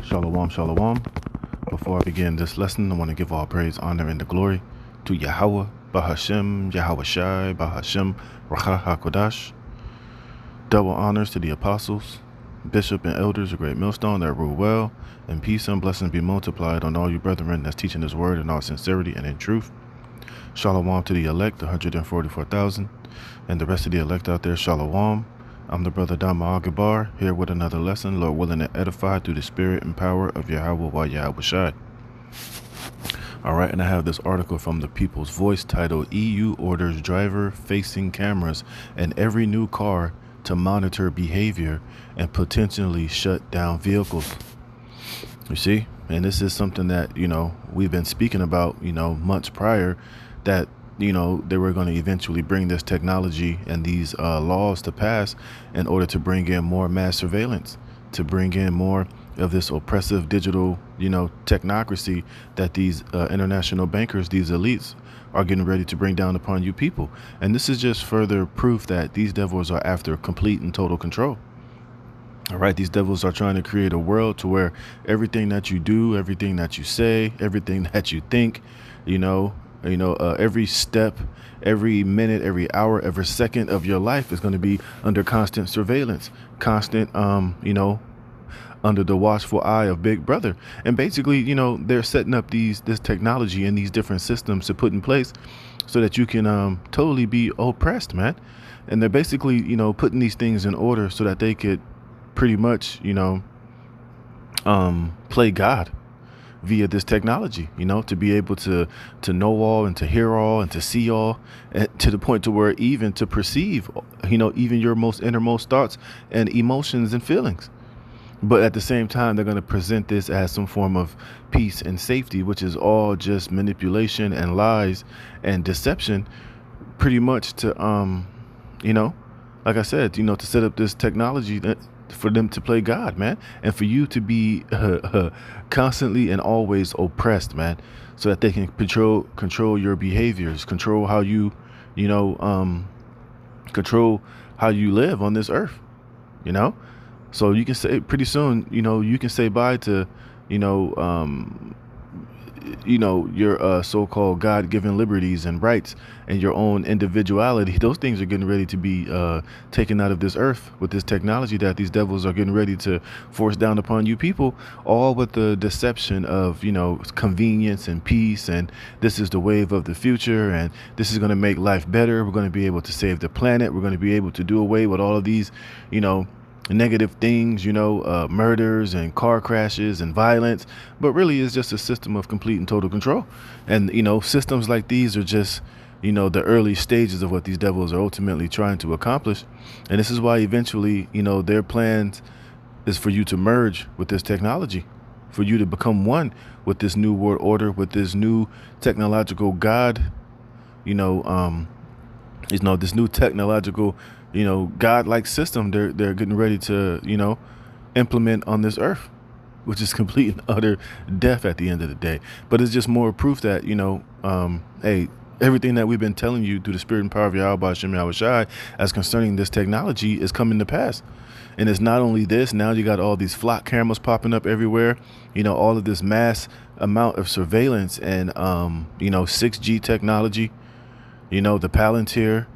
Shalom, shalom. Before I begin this lesson, I want to give all praise, honor, and the glory to Yahweh, Bahashem, Yahweh Shai, Bahashem, Racha HaKodash. Double honors to the apostles, bishop, and elders of Great Millstone that rule well, and peace and blessings be multiplied on all you brethren that's teaching this word in all sincerity and in truth. Shalom to the elect, 144,000, and the rest of the elect out there, shalom. I'm the brother Dama Agabar, here with another lesson, Lord willing to edify through the spirit and power of Yahweh while Yahweh Shai. All right, and I have this article from the People's Voice titled, EU orders driver facing cameras in every new car to monitor behavior and potentially shut down vehicles. You see, and this is something that, we've been speaking about, months prior, that they were going to eventually bring this technology and these laws to pass in order to bring in more mass surveillance, to bring in more of this oppressive digital, technocracy that these international bankers, these elites, are getting ready to bring down upon you people. And this is just further proof that these devils are after complete and total control. All right, these devils are trying to create a world to where everything that you do, everything that you say, everything that you think, every step, every minute, every hour, every second of your life is going to be under constant surveillance, constant, under the watchful eye of Big Brother. And basically, they're setting up this technology and these different systems to put in place so that you can totally be oppressed, man. And they're basically, putting these things in order so that they could pretty much, play God via this technology, to be able to know all and to hear all and to see all, and to the point to where even to perceive, even your most innermost thoughts and emotions and feelings. But at the same time, they're going to present this as some form of peace and safety, which is all just manipulation and lies and deception, pretty much to, like I said, to set up this technology for them to play God, man, and for you to be constantly and always oppressed, man, so that they can control your behaviors, control how you, control how you live on this earth, So you can say pretty soon, you can say bye to, your so-called God-given liberties and rights and your own individuality. Those things are getting ready to be taken out of this earth with this technology that these devils are getting ready to force down upon you people, all with the deception of, convenience and peace. And this is the wave of the future. And this is going to make life better. We're going to be able to save the planet. We're going to be able to do away with all of these, negative things, murders and car crashes and violence, but really it's just a system of complete and total control. And, systems like these are just, the early stages of what these devils are ultimately trying to accomplish. And this is why eventually, their plans is for you to merge with this technology, for you to become one with this new world order, with this new technological God, this new technological God-like system they're getting ready to, implement on this earth, which is complete and utter death at the end of the day. But it's just more proof that, hey, everything that we've been telling you through the spirit and power of Yahweh Hashem Yahweh Shai as concerning this technology is coming to pass. And it's not only this, now you got all these flock cameras popping up everywhere, all of this mass amount of surveillance and, 6G technology, the Palantir,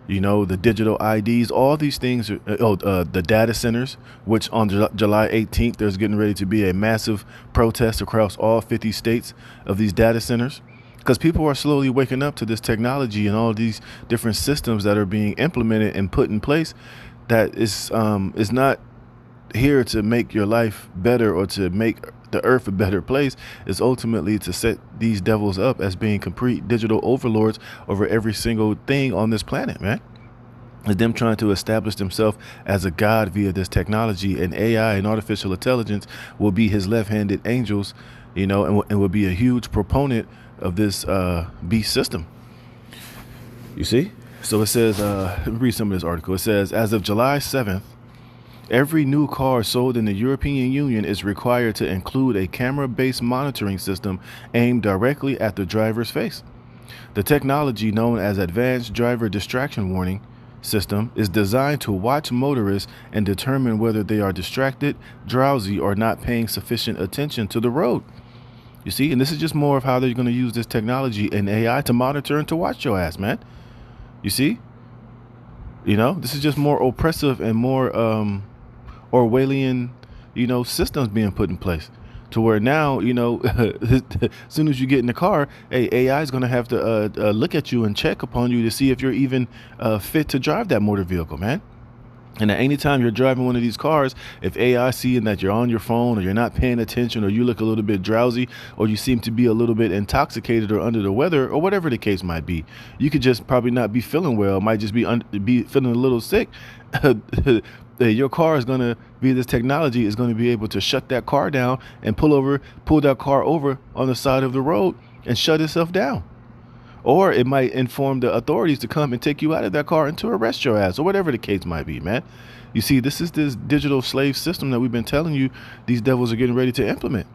the digital IDs, all these things, the data centers, which on July 18th, there's getting ready to be a massive protest across all 50 states of these data centers, because people are slowly waking up to this technology and all these different systems that are being implemented and put in place that is not here to make your life better or to make the earth a better place. Is ultimately to set these devils up as being complete digital overlords over every single thing on this planet, man. Is them trying to establish themselves as a god via this technology, and AI and artificial intelligence will be his left-handed angels, and will be a huge proponent of this beast system. You see? So it says, let me read some of this article. It says, as of July 7th, every new car sold in the European Union is required to include a camera-based monitoring system aimed directly at the driver's face. The technology, known as Advanced Driver Distraction Warning, system is designed to watch motorists and determine whether they are distracted, drowsy, or not paying sufficient attention to the road. You see, and this is just more of how they're going to use this technology and AI to monitor and to watch your ass, man. You see, this is just more oppressive and more Orwellian, systems being put in place to where now, as soon as you get in the car, AI is going to have to look at you and check upon you to see if you're even fit to drive that motor vehicle, man. And at any time you're driving one of these cars, if AI seeing that you're on your phone or you're not paying attention or you look a little bit drowsy or you seem to be a little bit intoxicated or under the weather or whatever the case might be, you could just probably not be feeling well, might just be feeling a little sick. Your car is going to be, this technology is going to be able to shut that car down and pull that car over on the side of the road and shut itself down. Or it might inform the authorities to come and take you out of that car and to arrest your ass or whatever the case might be, man. You see, this is this digital slave system that we've been telling you these devils are getting ready to implement.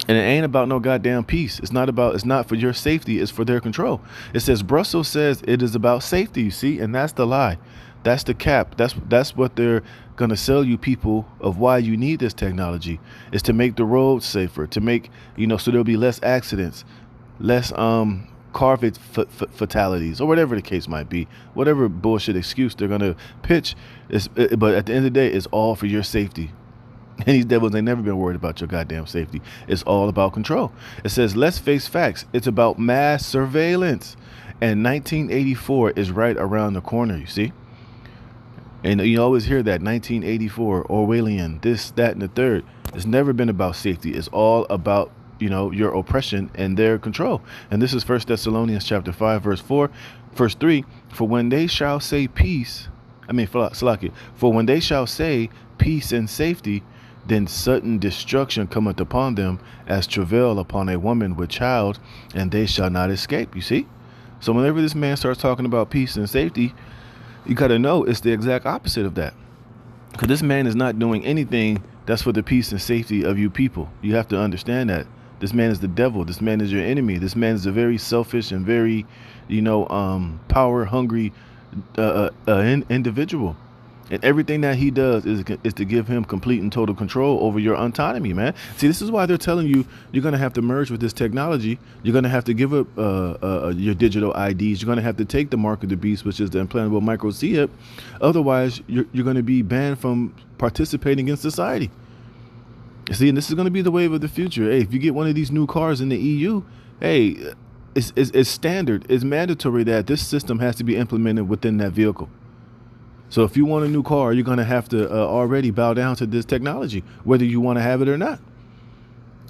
And it ain't about no goddamn peace. It's not for your safety. It's for their control. It says Brussels says it is about safety, you see, and that's the lie. That's the cap. That's what they're going to sell you people of why you need this technology is to make the roads safer, to make, so there'll be less accidents, less car fatalities or whatever the case might be, whatever bullshit excuse they're going to pitch but at the end of the day, it's all for your safety. And these devils ain't never been worried about your goddamn safety. It's all about control. It says, let's face facts. It's about mass surveillance. And 1984 is right around the corner, you see? And you always hear that 1984, Orwellian, this, that, and the third. It's never been about safety. It's all about your oppression and their control. And this is 1 Thessalonians chapter 5, verse 4, verse 3. For when they shall say peace, for when they shall say peace and safety, then sudden destruction cometh upon them as travail upon a woman with child, and they shall not escape. You see? So whenever this man starts talking about peace and safety, you got to know it's the exact opposite of that. Because this man is not doing anything that's for the peace and safety of you people. You have to understand that. This man is the devil. This man is your enemy. This man is a very selfish and very, power hungry individual. And everything that he does is to give him complete and total control over your autonomy, man. See, this is why they're telling you you're going to have to merge with this technology. You're going to have to give up your digital IDs. You're going to have to take the mark of the beast, which is the implantable micro chip. Otherwise, you're going to be banned from participating in society. See, and this is going to be the wave of the future. Hey, if you get one of these new cars in the EU, hey, it's standard. It's mandatory that this system has to be implemented within that vehicle. So if you want a new car, you're going to have to already bow down to this technology, whether you want to have it or not.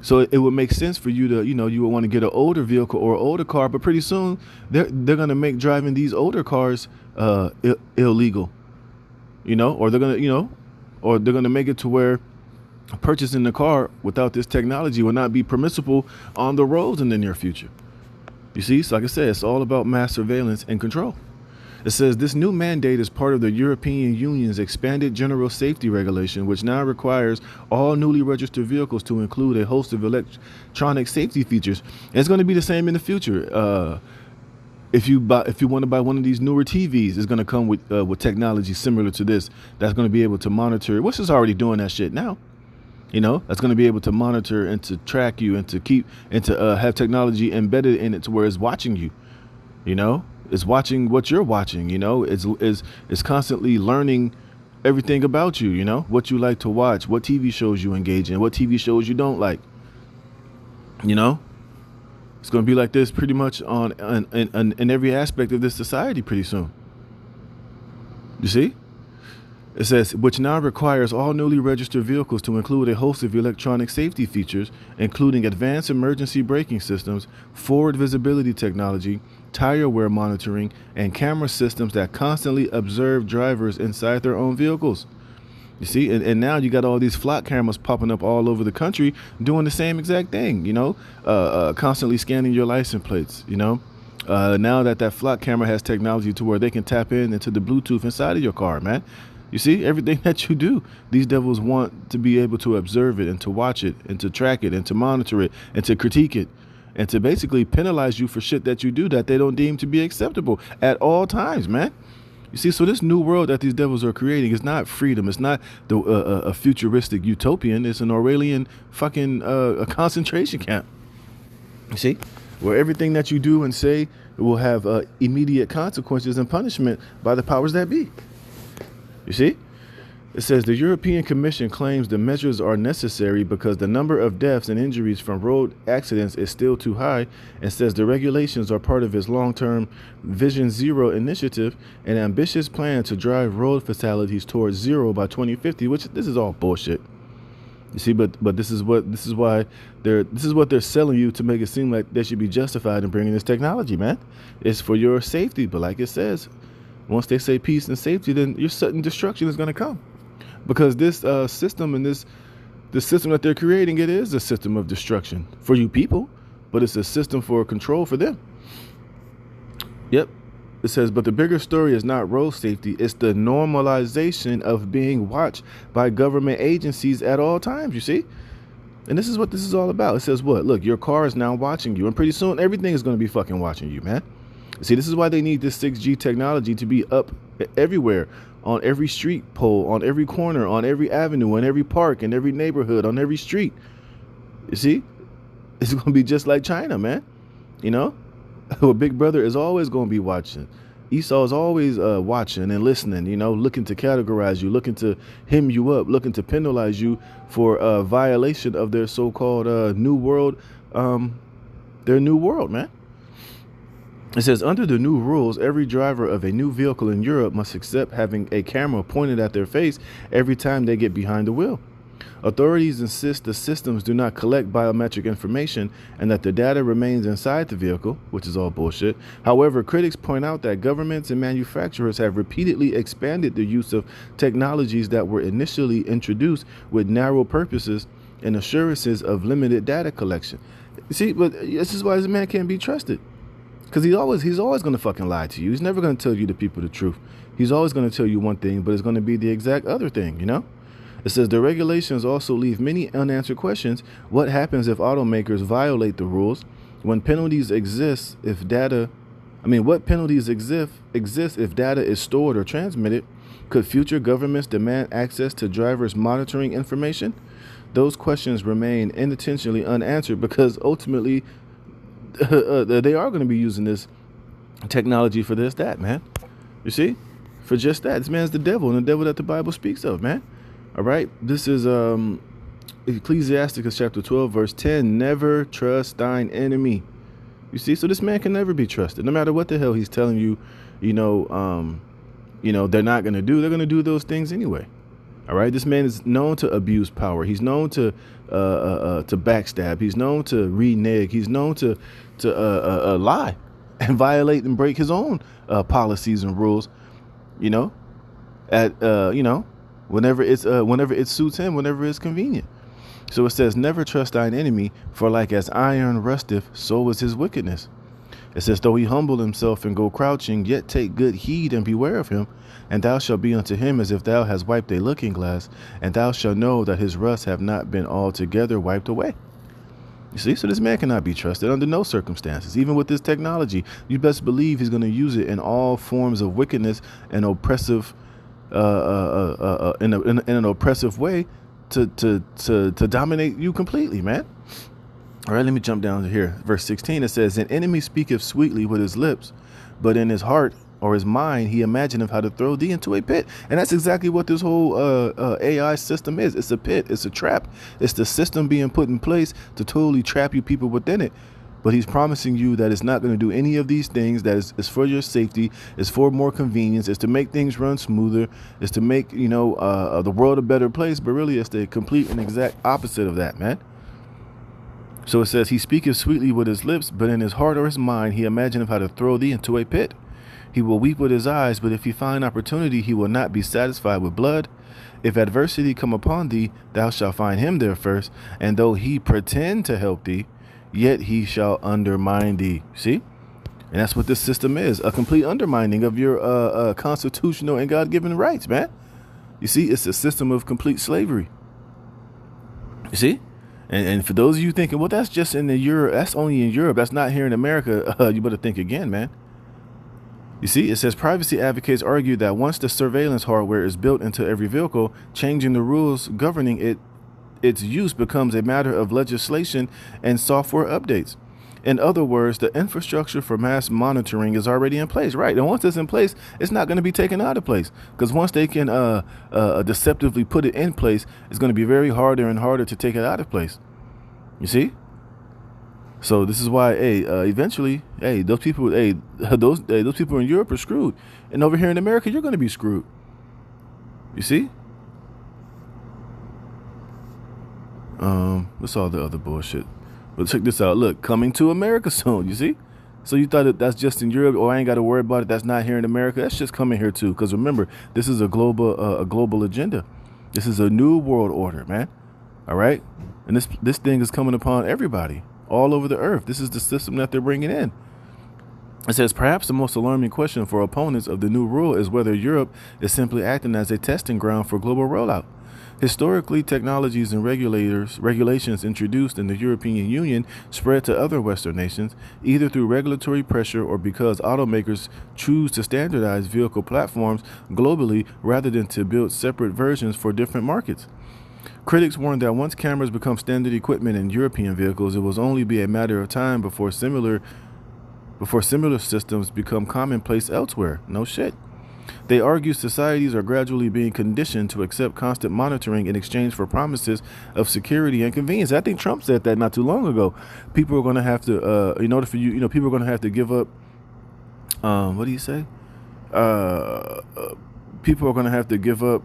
So it would make sense for you to, you would want to get an older vehicle or an older car, but pretty soon they're going to make driving these older cars illegal, or they're going to, or they're going to make it to where purchasing the car without this technology will not be permissible on the roads in the near future. You see, so like I said, it's all about mass surveillance and control. It says this new mandate is part of the European Union's expanded general safety regulation, which now requires all newly registered vehicles to include a host of electronic safety features. And it's going to be the same in the future. If you want to buy one of these newer TVs, it's going to come with technology similar to this that's going to be able to monitor, which is already doing that shit now. That's going to be able to monitor and to track you and to have technology embedded in it to where it's watching you. It's watching what you're watching. It's constantly learning everything about you. What you like to watch, what TV shows you engage in, what TV shows you don't like. It's going to be like this pretty much in every aspect of this society pretty soon. You see? It says, which now requires all newly registered vehicles to include a host of electronic safety features, including advanced emergency braking systems, forward visibility technology, tire wear monitoring, and camera systems that constantly observe drivers inside their own vehicles. You see, and now you got all these flock cameras popping up all over the country doing the same exact thing, constantly scanning your license plates, now that flock camera has technology to where they can tap into the Bluetooth inside of your car, man. You see, everything that you do, these devils want to be able to observe it and to watch it and to track it and to monitor it and to critique it and to basically penalize you for shit that you do that they don't deem to be acceptable at all times, man. You see, so this new world that these devils are creating is not freedom. It's not a futuristic utopian. It's an Aurelian fucking a concentration camp. You see, where everything that you do and say will have immediate consequences and punishment by the powers that be. You see? It says the European Commission claims the measures are necessary because the number of deaths and injuries from road accidents is still too high, and says the regulations are part of its long-term Vision Zero initiative, an ambitious plan to drive road fatalities towards zero by 2050. Which this is all bullshit. You see, but this is what they're selling you to make it seem like they should be justified in bringing this technology, man. It's for your safety, but like it says, once they say peace and safety, then your sudden destruction is going to come. Because this system and the system that they're creating, it is a system of destruction for you people, but it's a system for control for them. Yep. It says, but the bigger story is not road safety. It's the normalization of being watched by government agencies at all times, you see? And this is what this is all about. It says what? Look, your car is now watching you, and pretty soon everything is going to be fucking watching you, man. See, this is why they need this 6G technology to be up everywhere, on every street pole, on every corner, on every avenue, in every park, in every neighborhood, on every street. You see? It's going to be just like China, man. You know? Well, Big Brother is always going to be watching. Esau is always watching and listening, you know, looking to categorize you, looking to hem you up, looking to penalize you for violation of their so-called new world, their new world, man. It says, under the new rules, every driver of a new vehicle in Europe must accept having a camera pointed at their face every time they get behind the wheel. Authorities insist the systems do not collect biometric information and that the data remains inside the vehicle, which is all bullshit. However, critics point out that governments and manufacturers have repeatedly expanded the use of technologies that were initially introduced with narrow purposes and assurances of limited data collection. You see, but this is why this man can't be trusted. Because he's always going to fucking lie to you. He's never going to tell you the people the truth. He's always going to tell you one thing, but it's going to be the exact other thing, you know? It says the regulations also leave many unanswered questions. What happens if automakers violate the rules? What penalties exist if data if data is stored or transmitted? Could future governments demand access to drivers' monitoring information? Those questions remain intentionally unanswered because ultimately they are going to be using this technology for that, man. You see? For just that. This man's the devil, and the devil that the Bible speaks of, man. All right? This is Ecclesiasticus chapter 12, verse 10. Never trust thine enemy. You see? So this man can never be trusted. No matter what the hell he's telling you, they're not going to do. They're going to do those things anyway. All right? This man is known to abuse power. He's known to backstab. He's known to renege. He's known to lie and violate and break his own policies and rules, whenever it suits him, whenever it's convenient. So it says, never trust thine enemy, for like as iron rusteth, so is his wickedness. It says, though he humble himself and go crouching, yet take good heed and beware of him. And thou shalt be unto him as if thou hast wiped a looking glass, and thou shalt know that his rust have not been altogether wiped away. You see, so this man cannot be trusted under no circumstances. Even with this technology, you best believe he's going to use it in all forms of wickedness and oppressive, in an oppressive way to dominate you completely, man. All right, let me jump down to here. Verse 16, it says, an enemy speaketh sweetly with his lips, but in his heart or his mind, he imagineth how to throw thee into a pit. And that's exactly what this whole AI system is. It's a pit. It's a trap. It's the system being put in place to totally trap you people within it. But he's promising you that it's not going to do any of these things, that it's for your safety, it's for more convenience, it's to make things run smoother, it's to make, the world a better place. But really, it's the complete and exact opposite of that, man. So it says, he speaketh sweetly with his lips, but in his heart or his mind, he imagineth how to throw thee into a pit. He will weep with his eyes, but if he find opportunity, he will not be satisfied with blood. If adversity come upon thee, thou shalt find him there first. And though he pretend to help thee, yet he shall undermine thee. See? And that's what this system is. A complete undermining of your constitutional and God-given rights, man. You see, it's a system of complete slavery. You see? And for those of you thinking, well, that's just in Europe, that's only in Europe, that's not here in America, you better think again, man. You see, it says privacy advocates argue that once the surveillance hardware is built into every vehicle, changing the rules governing its use becomes a matter of legislation and software updates. In other words, the infrastructure for mass monitoring is already in place, right? And once it's in place, it's not going to be taken out of place, because once they can deceptively put it in place, it's going to be very harder and harder to take it out of place. You see? So this is why, eventually, those people, those people in Europe are screwed, and over here in America, you're going to be screwed. You see? What's all the other bullshit? But check this out. Look, coming to America soon. You see? So you thought that's just in Europe, or I ain't got to worry about it. That's not here in America. That's just coming here too. Because remember, this is a global agenda. This is a new world order, man. All right, and this thing is coming upon everybody all over the earth. This is the system that they're bringing in. It says perhaps the most alarming question for opponents of the new rule is whether Europe is simply acting as a testing ground for global rollout. Historically, technologies and regulations introduced in the European Union spread to other Western nations, either through regulatory pressure or because automakers choose to standardize vehicle platforms globally rather than to build separate versions for different markets. Critics warn that once cameras become standard equipment in European vehicles, it will only be a matter of time before similar systems become commonplace elsewhere. No shit. They argue societies are gradually being conditioned to accept constant monitoring in exchange for promises of security and convenience. I think Trump said that not too long ago. People are going to have to, in order for people are going to have to give up. What do you say? People are going to have to give up.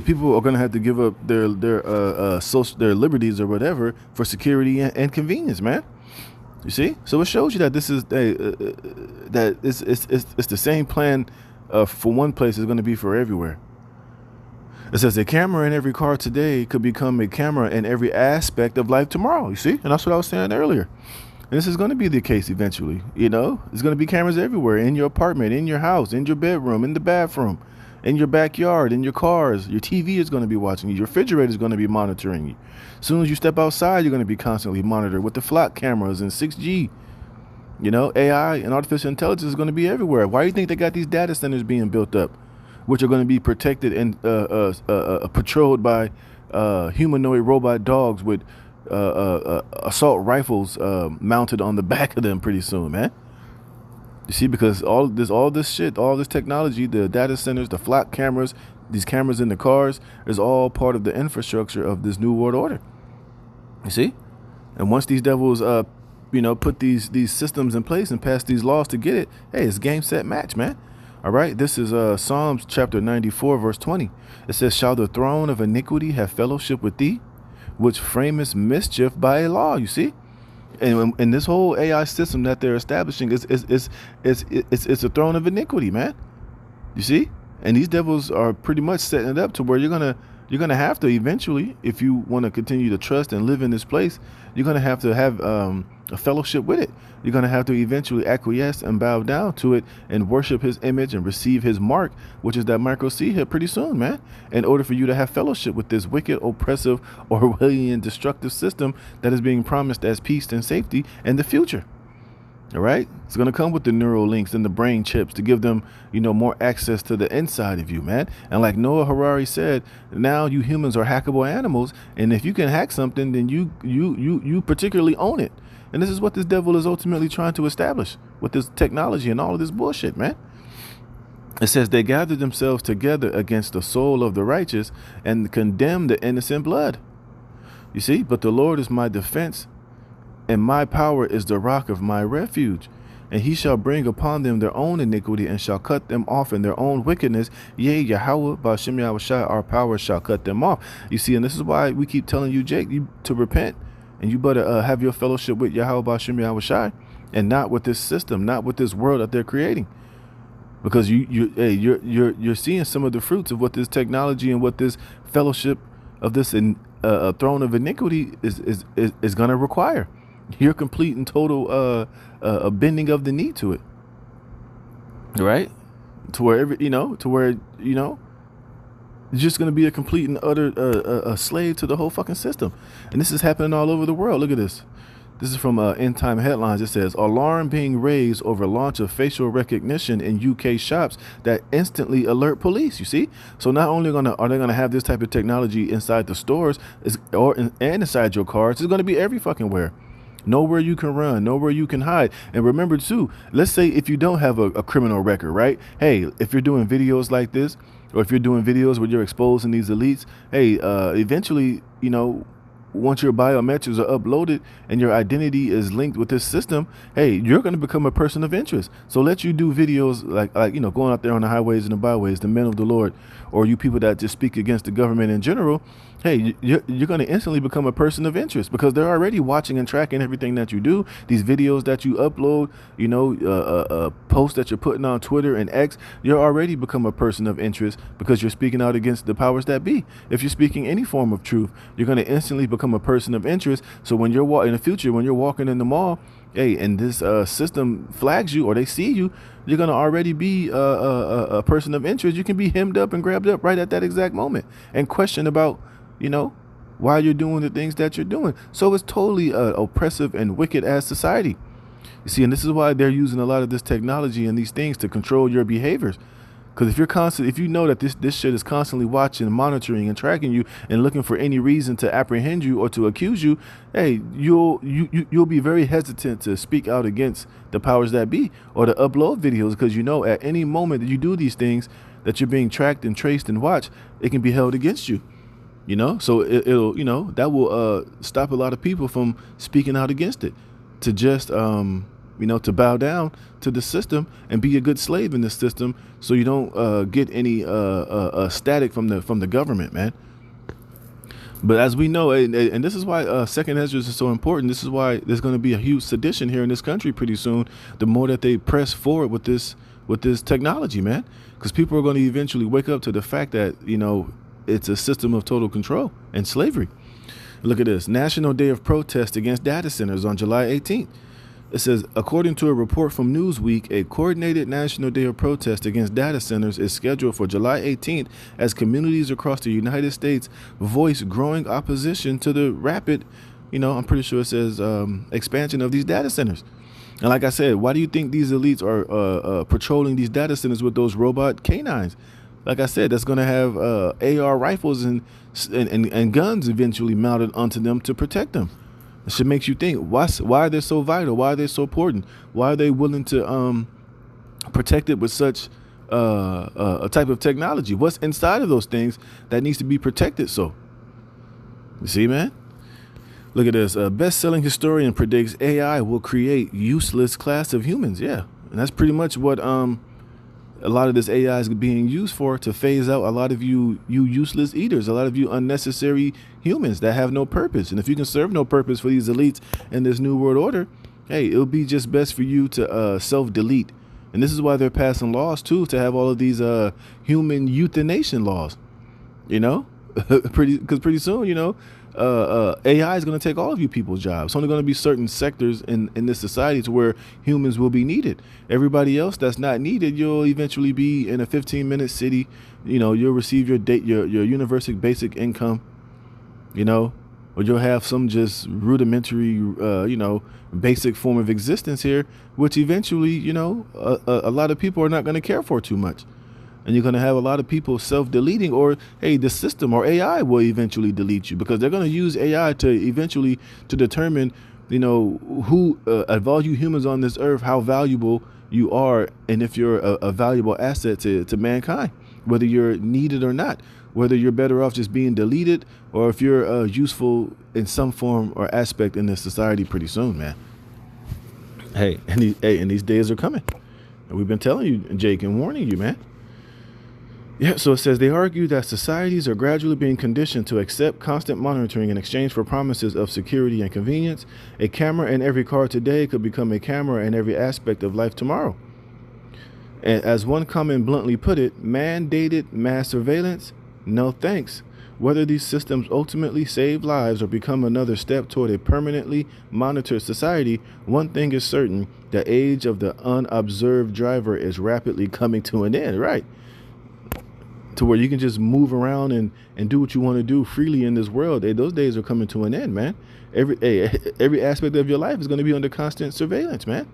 People are going to have to give up their liberties or whatever for security and convenience, man. You see, so it shows you that this is that it's the same plan for one place is going to be for everywhere. It says a camera in every car today could become a camera in every aspect of life tomorrow. You see, and that's what I was saying earlier. And this is going to be the case eventually. You know, there's going to be cameras everywhere, in your apartment, in your house, in your bedroom, in the bathroom, in your backyard, in your cars. Your TV is going to be watching you. Your refrigerator is going to be monitoring you. As soon as you step outside, you're going to be constantly monitored with the flock cameras and 6G. You know, AI and artificial intelligence is going to be everywhere. Why do you think they got these data centers being built up, which are going to be protected and patrolled by humanoid robot dogs with assault rifles mounted on the back of them pretty soon, man? You see, because all this technology, the data centers, the flock cameras, these cameras in the cars, is all part of the infrastructure of this new world order. You see? And once these devils, put these systems in place and pass these laws to get it, hey, it's game, set, match, man. All right. This is Psalms chapter 94, verse 20. It says, "Shall the throne of iniquity have fellowship with thee, which framest mischief by a law?" You see? And this whole AI system that they're establishing is a throne of iniquity, man. You see? And these devils are pretty much setting it up to where you're gonna have to eventually, if you want to continue to trust and live in this place, you're gonna have to have a fellowship with it. You're gonna have to eventually acquiesce and bow down to it and worship his image and receive his mark, which is that micro seed here pretty soon, man. In order for you to have fellowship with this wicked, oppressive, Orwellian, destructive system that is being promised as peace and safety in the future. All right, it's going to come with the neural links and the brain chips to give them, more access to the inside of you, man. And like Noah Harari said, now you humans are hackable animals, and if you can hack something, then you particularly own it. And this is what this devil is ultimately trying to establish with this technology and all of this bullshit, man. It says they gathered themselves together against the soul of the righteous and condemned the innocent blood. You see, but the Lord is my defense, and my power is the rock of my refuge. And he shall bring upon them their own iniquity and shall cut them off in their own wickedness. Yea, Yahweh, Ba'ashem Yahushai, our power shall cut them off. You see, and this is why we keep telling you, Jake, to repent. And you better have your fellowship with Yahweh, Ba'ashem Yahushai, and not with this system, not with this world that they're creating. Because you're seeing some of the fruits of what this technology and what this fellowship of this throne of iniquity is going to require. Your complete and total a bending of the knee to it, right? To where you're just going to be a complete and utter a slave to the whole fucking system. And this is happening all over the world. Look at this. This is from End Time Headlines. It says, alarm being raised over launch of facial recognition in UK shops that instantly alert police. You see? So not only are they gonna have this type of technology inside the stores and inside your cars, it's gonna be every fucking where. Nowhere you can run, nowhere you can hide. And remember too, let's say if you don't have a criminal record, right? Hey, if you're doing videos like this, or if you're doing videos where you're exposing these elites, hey, eventually, once your biometrics are uploaded and your identity is linked with this system, hey, you're going to become a person of interest. So let you do videos like going out there on the highways and the byways, the men of the Lord, or you people that just speak against the government in general. Hey, you're going to instantly become a person of interest because they're already watching and tracking everything that you do. These videos that you upload, posts that you're putting on Twitter and X, you're already become a person of interest because you're speaking out against the powers that be. If you're speaking any form of truth, you're going to instantly become a person of interest. So when you're in the future, when you're walking in the mall, hey, and this system flags you or they see you, you're going to already be a person of interest. You can be hemmed up and grabbed up right at that exact moment and questioned about, why you're doing the things that you're doing. So it's totally oppressive and wicked as society. You see, and this is why they're using a lot of this technology and these things to control your behaviors. Because if you know that this shit is constantly watching, monitoring, and tracking you, and looking for any reason to apprehend you or to accuse you, hey, you'll be very hesitant to speak out against the powers that be or to upload videos because at any moment that you do these things that you're being tracked and traced and watched, it can be held against you. So it'll that will stop a lot of people from speaking out against it, to just to bow down to the system and be a good slave in this system, so you don't get any static from the government, man. But as we know, and this is why Second Esdras is so important. This is why there's going to be a huge sedition here in this country pretty soon. The more that they press forward with this technology, man, because people are going to eventually wake up to the fact that it's a system of total control and slavery. Look at this. National Day of Protest Against Data Centers on July 18th. It says, according to a report from Newsweek, a coordinated National Day of Protest Against Data Centers is scheduled for July 18th as communities across the United States voice growing opposition to the rapid, I'm pretty sure it says expansion of these data centers. And like I said, why do you think these elites are patrolling these data centers with those robot canines? Like I said, that's going to have AR rifles and guns eventually mounted onto them to protect them. It should make you think, why are they so vital? Why are they so important? Why are they willing to protect it with such a type of technology? What's inside of those things that needs to be protected? So, you see, man? Look at this. A best-selling historian predicts AI will create useless class of humans. Yeah, and that's pretty much what a lot of this AI is being used for, to phase out a lot of you useless eaters, a lot of you unnecessary humans that have no purpose. And if you can serve no purpose for these elites in this new world order, hey, it'll be just best for you to self-delete. And this is why they're passing laws too, to have all of these human euthanation laws. Pretty soon, AI is going to take all of you people's jobs. It's only going to be certain sectors in this society to where humans will be needed. Everybody else that's not needed, you'll eventually be in a 15-minute city. You'll receive your universal basic income, or you'll have some just rudimentary, basic form of existence here, which eventually, a lot of people are not going to care for too much. And you're going to have a lot of people self-deleting, or, hey, the system or AI will eventually delete you, because they're going to use AI to eventually to determine, who, of all you humans on this earth, how valuable you are, and if you're a valuable asset to mankind, whether you're needed or not, whether you're better off just being deleted, or if you're useful in some form or aspect in this society pretty soon, man. Hey, and these days are coming. And we've been telling you, Jake, and warning you, man. Yeah, so it says they argue that societies are gradually being conditioned to accept constant monitoring in exchange for promises of security and convenience. A camera in every car today could become a camera in every aspect of life tomorrow. And as one comment bluntly put it, mandated mass surveillance? No thanks. Whether these systems ultimately save lives or become another step toward a permanently monitored society, one thing is certain: the age of the unobserved driver is rapidly coming to an end, right? to where you can just move around and do what you want to do freely in this world. Hey, those days are coming to an end, man. Every aspect of your life is going to be under constant surveillance, man.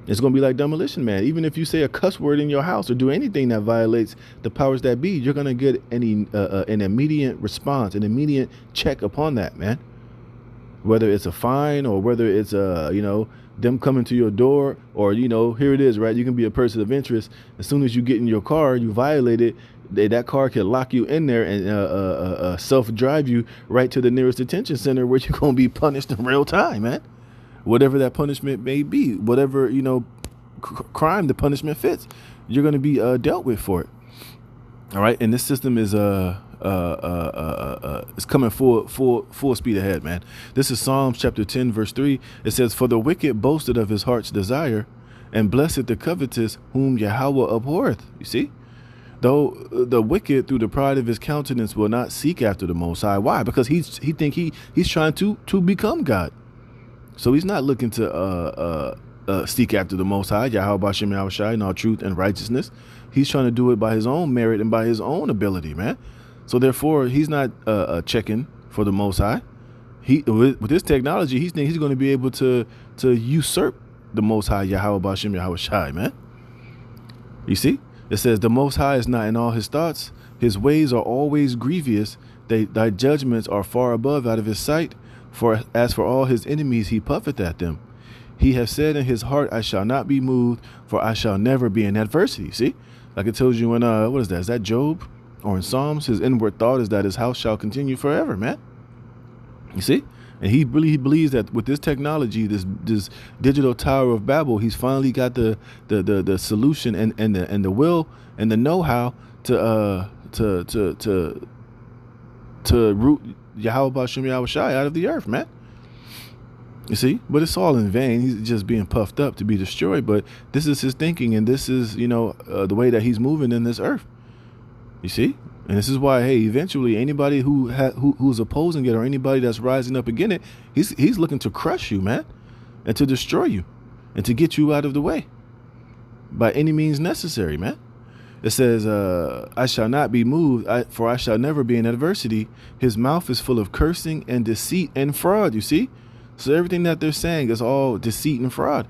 It's going to be like Demolition Man. Even if you say a cuss word in your house or do anything that violates the powers that be, you're going to get an immediate response, an immediate check upon that, man. Whether it's a fine or whether it's them coming to your door, or here it is, right? You can be a person of interest. As soon as you get in your car, you violate it. That car can lock you in there and self-drive you right to the nearest detention center, where you're going to be punished in real time, man. Whatever that punishment may be, whatever crime the punishment fits, you're going to be dealt with for it. All right, and this system is it's coming full speed ahead, man. This is Psalms chapter 10, verse 3. It says, "For the wicked boasted of his heart's desire, and blessed the covetous whom Yahweh abhorreth." You see, though the wicked through the pride of his countenance will not seek after the Most High. Why? Because he's trying to become God. So he's not looking to seek after the Most High, Yahweh Bashem Yahushai, in all truth and righteousness. He's trying to do it by his own merit and by his own ability, man. So therefore, he's not checking for the Most High. With this technology, he thinks he's going to be able to usurp the Most High, Yahweh Bashem Yahushai, man. You see, it says the Most High is not in all his thoughts. His ways are always grievous. Thy judgments are far above out of his sight. For as for all his enemies, he puffeth at them. He hath said in his heart, I shall not be moved, for I shall never be in adversity. See, like it tells you in what is that? Is that Job or in Psalms? His inward thought is that his house shall continue forever, man. You see, and he believes that with this technology, this digital Tower of Babel, he's finally got the solution and the will and the know-how to root Yahweh Bashem Yahushai out of the earth, man. You see, but it's all in vain. He's just being puffed up to be destroyed. But this is his thinking, and this is the way that he's moving in this earth. You see, and this is why, hey, eventually anybody who's opposing it or anybody that's rising up against it, he's looking to crush you, man, and to destroy you, and to get you out of the way by any means necessary, man. It says, I shall not be moved, for I shall never be in adversity. His mouth is full of cursing and deceit and fraud, you see? So everything that they're saying is all deceit and fraud.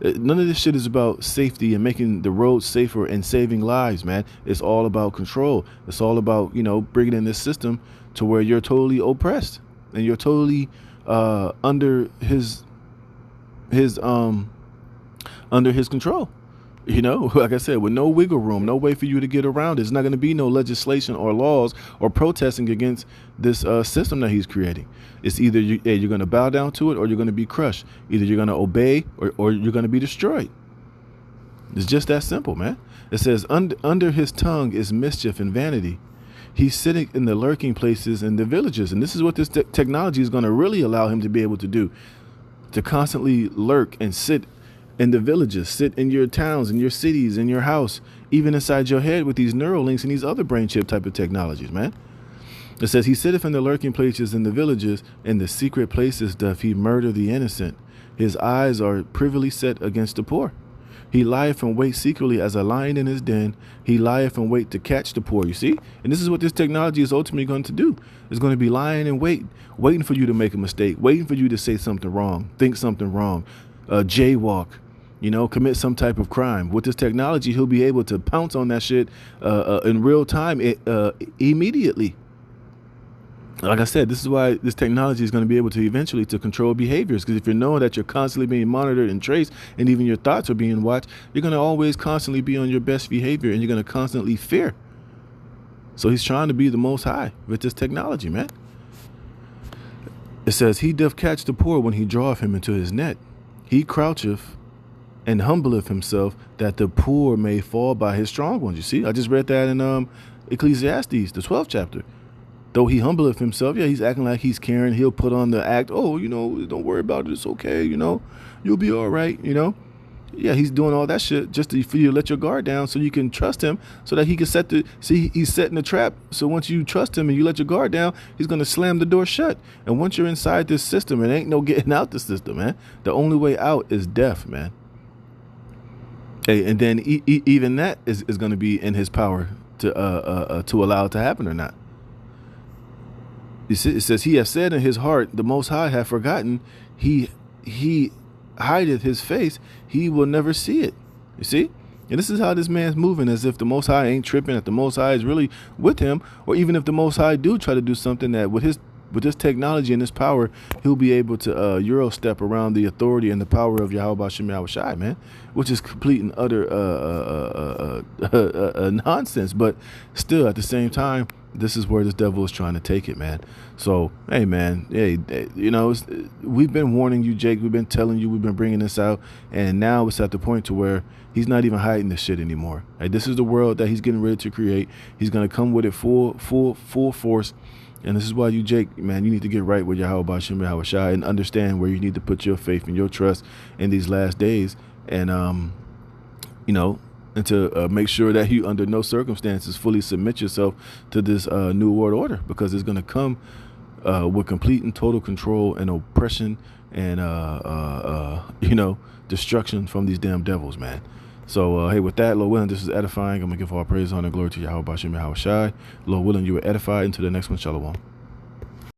None of this shit is about safety and making the road safer and saving lives, man. It's all about control. It's all about, bringing in this system to where you're totally oppressed and you're totally under his control. Like I said, with no wiggle room, no way for you to get around it. There's not going to be no legislation or laws or protesting against this system that he's creating. It's either you're going to bow down to it or you're going to be crushed. Either you're going to obey or you're going to be destroyed. It's just that simple, man. It says, under his tongue is mischief and vanity. He's sitting in the lurking places in the villages. And this is what this technology is going to really allow him to be able to do, to constantly lurk and sit in the villages, sit in your towns, in your cities, in your house, even inside your head with these neural links and these other brain chip type of technologies, man. It says, he sitteth in the lurking places in the villages, in the secret places doth he murder the innocent. His eyes are privily set against the poor. He lieth in wait secretly as a lion in his den. He lieth in wait to catch the poor, you see? And this is what this technology is ultimately going to do. It's going to be lying in wait, waiting for you to make a mistake, waiting for you to say something wrong, think something wrong, jaywalk, commit some type of crime. With this technology, he'll be able to pounce on that shit in real time immediately. Like I said, this is why this technology is going to be able to eventually to control behaviors. Because if you know that you're constantly being monitored and traced, and even your thoughts are being watched, you're going to always constantly be on your best behavior, and you're going to constantly fear. So he's trying to be the Most High with this technology, man. It says, he doth catch the poor when he draweth him into his net. He croucheth and humbleth himself, that the poor may fall by his strong ones. You see, I just read that in Ecclesiastes, the 12th chapter. Though he humbleth himself, he's acting like he's caring. He'll put on the act, don't worry about it, it's okay, you'll be all right, Yeah, he's doing all that shit just for you to let your guard down so you can trust him, so that he can he's setting the trap. So once you trust him and you let your guard down, he's going to slam the door shut. And once you're inside this system, it ain't no getting out the system, man. The only way out is death, man. Hey, and then even that is going to be in his power to allow it to happen or not. It says he has said in his heart, the Most High have forgotten. He hideth his face. He will never see it. You see? And this is how this man's moving, as if the Most High ain't tripping, if the Most High is really with him, or even if the Most High do try to do something that with this technology and this power, he'll be able to Euro step around the authority and the power of Yahweh Shem Yahweh Shai, man, which is complete and utter nonsense. But still, at the same time, this is where this devil is trying to take it, man. So, hey, man, hey, you know, we've been warning you, Jake. We've been telling you, we've been bringing this out, and now it's at the point to where he's not even hiding this shit anymore. Like, this is the world that he's getting ready to create. He's gonna come with it full force. And this is why you, Jake, man, you need to get right with Yahweh Shem Yahweh Shai and understand where you need to put your faith and your trust in these last days, and you know, and to make sure that you, under no circumstances, fully submit yourself to this new world order, because it's going to come with complete and total control and oppression and you know, destruction from these damn devils, man. So, hey, with that, Lord willing, this is edifying. I'm going to give all praise, honor, and glory to Yahweh Bashem Yahweh Shai. Lord willing, you are edified. Into the next one, Shalom.